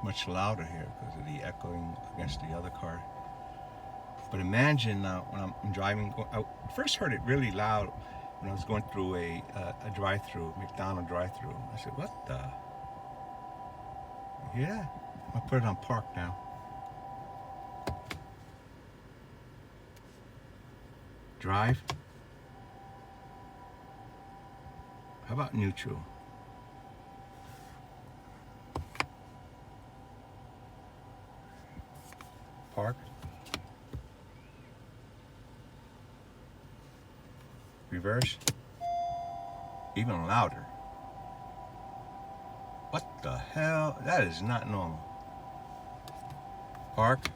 much louder here because of the echoing against the other car. But imagine now when I'm driving, I first heard it really loud when I was going through a drive-through, McDonald's drive-through. I said, what the? Yeah, I'll put it on park now. Drive. How about neutral? Park. Reverse. Even louder. What the hell? That is not normal. Park.